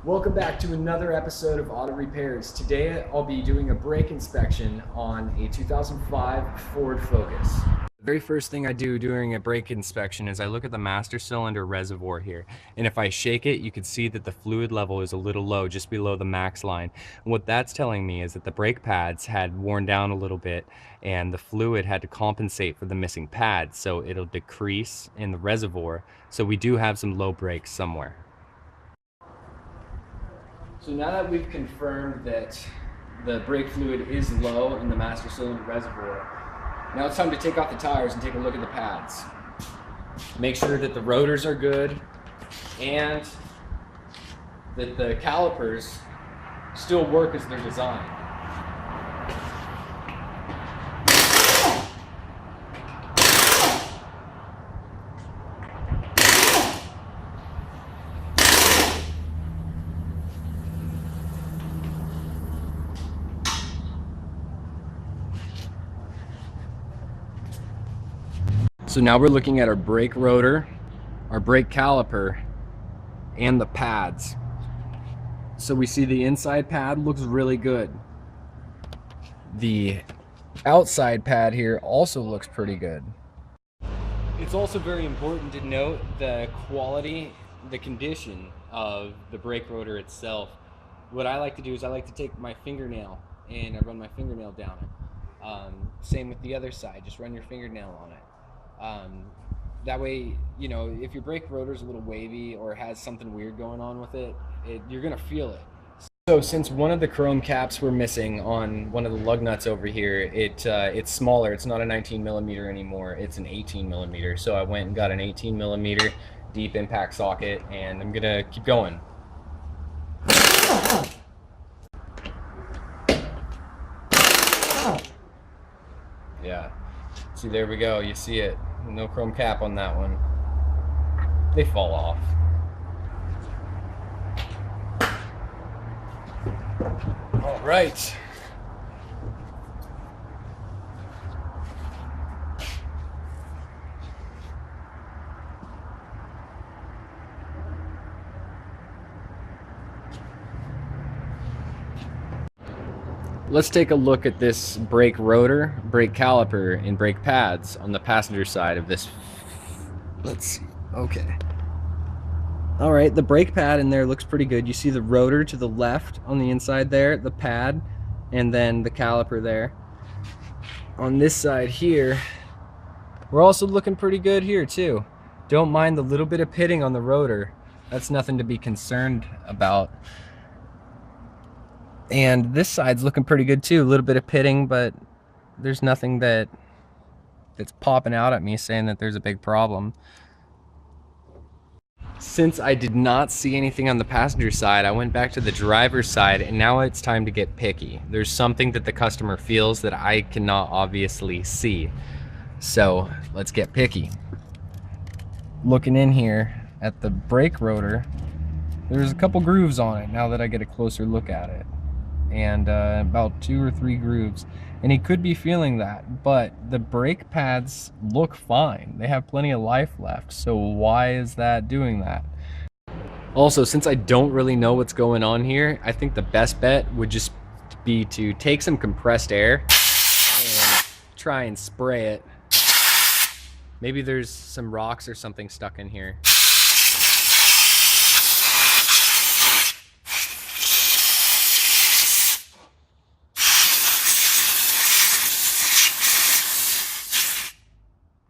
Welcome back to another episode of Auto Repairs. Today I'll be doing a brake inspection on a 2005 Ford Focus. The very first thing I do during a brake inspection is I look at the master cylinder reservoir here, and if I shake it, you can see that the fluid level is a little low, just below the max line. And what that's telling me is that the brake pads had worn down a little bit and the fluid had to compensate for the missing pads, so it'll decrease in the reservoir. So we do have some low brakes somewhere. So now that we've confirmed that the brake fluid is low in the master cylinder reservoir, now it's time to take off the tires and take a look at the pads. Make sure that the rotors are good and that the calipers still work as they're designed. So now we're looking at our brake rotor, our brake caliper, and the pads. So we see the inside pad looks really good. The outside pad here also looks pretty good. It's also very important to note the quality, the condition of the brake rotor itself. What I like to do is I like to take my fingernail and I run my fingernail down it. Same with the other side, just run your fingernail on it. That way, you know, if your brake rotor is a little wavy or has something weird going on with it, you're gonna feel it. So since one of the chrome caps were missing on one of the lug nuts over here, it's smaller. It's not a 19 millimeter anymore. It's an 18 millimeter. So I went and got an 18 millimeter deep impact socket, and I'm gonna keep going. Yeah. See, there we go. You see it. No chrome cap on that one. They fall off. All right. Let's take a look at this brake rotor, brake caliper, and brake pads on the passenger side of this. Let's see. Okay. All right, the brake pad in there looks pretty good. You see the rotor to the left on the inside there, the pad, and then the caliper there. On this side here, we're also looking pretty good here too. Don't mind the little bit of pitting on the rotor. That's nothing to be concerned about. And this side's looking pretty good too. A little bit of pitting, but there's nothing that's popping out at me saying that there's a big problem. Since I did not see anything on the passenger side, I went back to the driver's side, and now it's time to get picky. There's something that the customer feels that I cannot obviously see. So let's get picky. Looking in here at the brake rotor, there's a couple grooves on it now that I get a closer look at it. And about 2 or 3 grooves, and he could be feeling that, but the brake pads look fine. They have plenty of life left, so why is that doing that? Also, since I don't really know what's going on here, I think the best bet would just be to take some compressed air and try and spray it. Maybe there's some rocks or something stuck in here.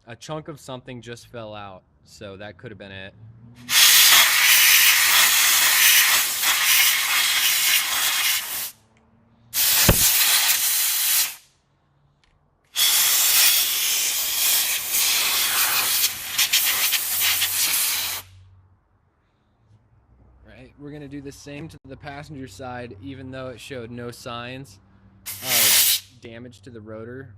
A chunk of something just fell out, so that could have been it. Right, we're gonna do the same to the passenger side, even though it showed no signs of damage to the rotor.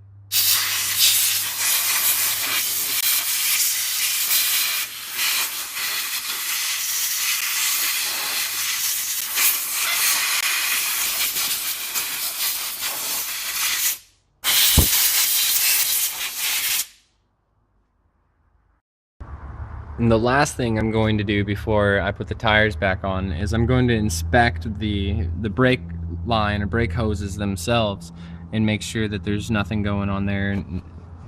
And the last thing I'm going to do before I put the tires back on is I'm going to inspect the brake line or brake hoses themselves and make sure that there's nothing going on there. And,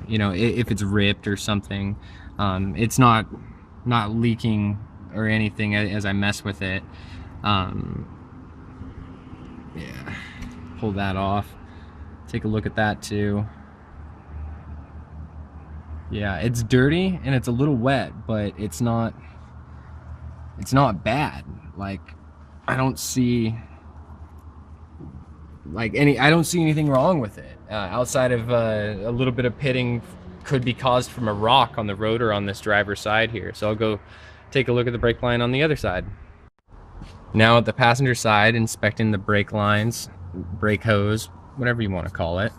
you know, if it's ripped or something, it's not leaking or anything as I mess with it. Yeah, pull that off. Take a look at that too. Yeah, it's dirty and it's a little wet, but it's not bad. Like, I don't see anything wrong with it outside of a little bit of pitting could be caused from a rock on the rotor on this driver's side here. So I'll go take a look at the brake line on the other side. Now at the passenger side, inspecting the brake lines, brake hose, whatever you want to call it.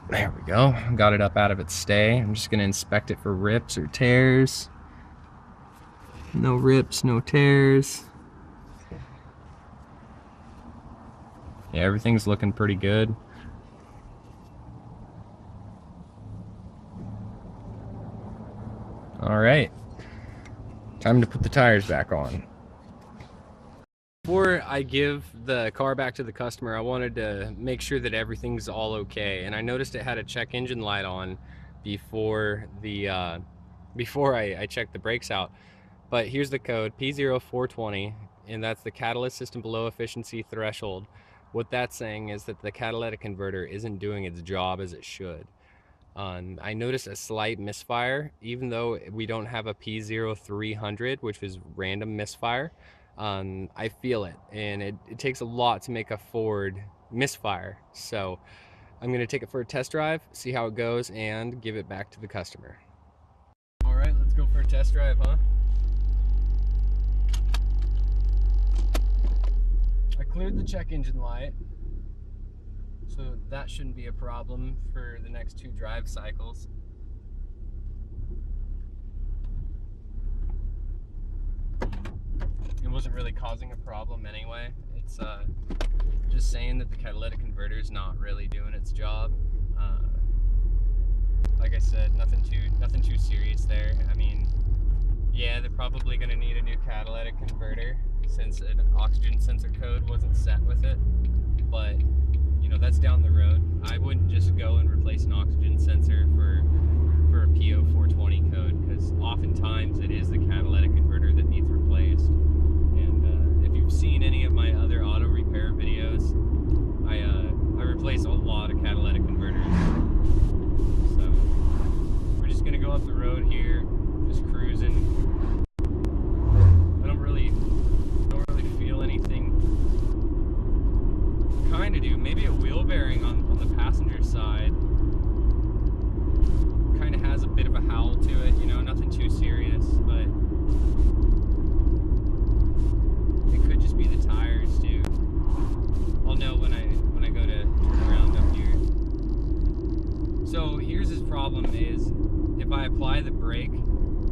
There we go. Got it up out of its stay. I'm just going to inspect it for rips or tears. No rips, no tears. Yeah, everything's looking pretty good. All right, time to put the tires back on. Before I give the car back to the customer, I wanted to make sure that everything's all okay. And I noticed it had a check engine light on before I checked the brakes out. But here's the code, P0420, and that's the catalyst system below efficiency threshold. What that's saying is that the catalytic converter isn't doing its job as it should. I noticed a slight misfire, even though we don't have a P0300, which is random misfire. I feel it, and it takes a lot to make a Ford misfire. So I'm going to take it for a test drive, see how it goes, and give it back to the customer. All right, let's go for a test drive, huh? I cleared the check engine light, so that shouldn't be a problem for the next 2 drive cycles. It wasn't really causing a problem anyway. It's just saying that the catalytic converter is not really doing its job. Like I said, nothing too serious there. I mean, yeah, they're probably going to need a new catalytic converter since an oxygen sensor code wasn't set with it. But you know, that's down the road. I wouldn't just go and replace an oxygen sensor for a P0420 code, because oftentimes it is the catalytic converter that needs replaced. And if you've seen any of my other auto repair videos, I replace a lot of catalytic converters. So we're just gonna go up the road here, just cruising. I don't really feel anything. Kind of do. Maybe a wheel bearing on the passenger side kind of has a bit of a howl to it, you know, nothing too serious, but it could just be the tires too. I'll know when I go to turn around up here. So here's his problem is, if I apply the brake,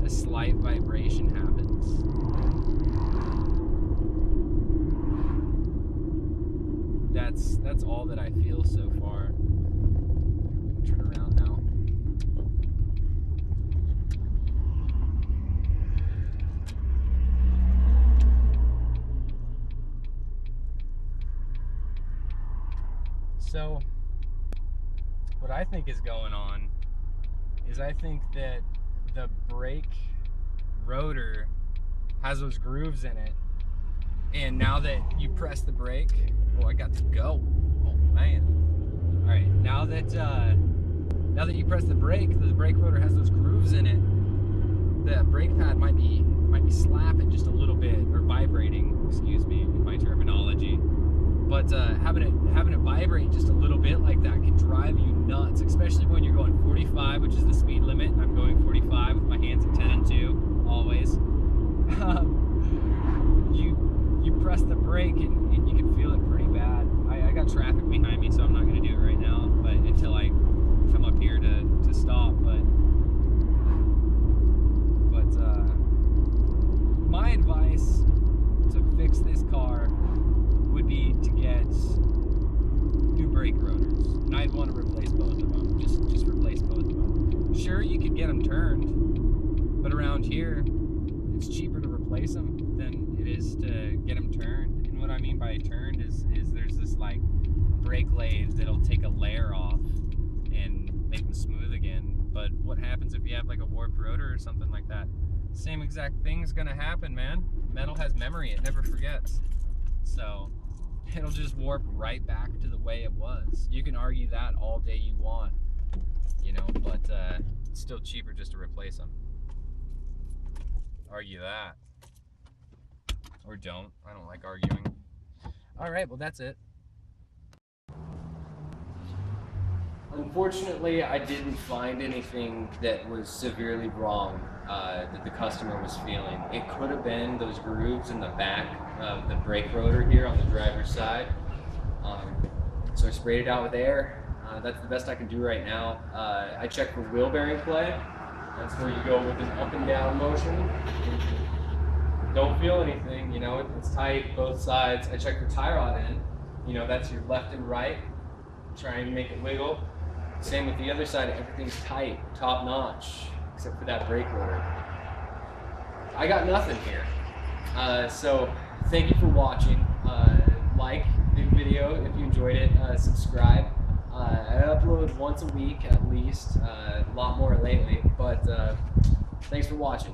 a slight vibration happens. That's all that I feel so far. We can turn around now. So what I think is going on is, I think that the brake rotor has those grooves in it, and now that you press the brake, oh, I got to go. Oh man! All right, now that you press the brake rotor has those grooves in it. The brake pad might be slapping just a little bit, or vibrating. Excuse me, in my terminology. But having it vibrate just a little bit like that can drive you nuts, especially when you're going 45, which is the speed limit. I'm going 45 with my hands at 10 and 2 always. You press the brake and you can feel it pretty bad. I got traffic behind me, so I'm not going to do it right now, but until I come up here to stop. But my advice to fix this car would be to get new brake rotors, and I'd want to replace both of them. Just replace both of them. Sure, you could get them turned, but around replace them than it is to get them turned. And what I mean by turned is there's this like brake lathe that'll take a layer off and make them smooth again. But what happens if you have like a warped rotor or something like that? Same exact thing's gonna happen, man. Metal has memory, it never forgets. So it'll just warp right back to the way it was. You can argue that all day you want, you know, but it's still cheaper just to replace them. Argue that. Or don't. I don't like arguing. All right, well, that's it. Unfortunately, I didn't find anything that was severely wrong that the customer was feeling. It could have been those grooves in the back of the brake rotor here on the driver's side. So I sprayed it out with air. That's the best I can do right now. I checked for wheel bearing play. That's where you go with an up and down motion. Don't feel anything, you know, it's tight both sides. I checked for tie rod end. You know, that's your left and right. Trying to make it wiggle. Same with the other side, everything's tight, top notch, except for that brake rotor. I got nothing here. So thank you for watching. Like the video if you enjoyed it, subscribe. I upload once a week at least, a lot more lately, but thanks for watching.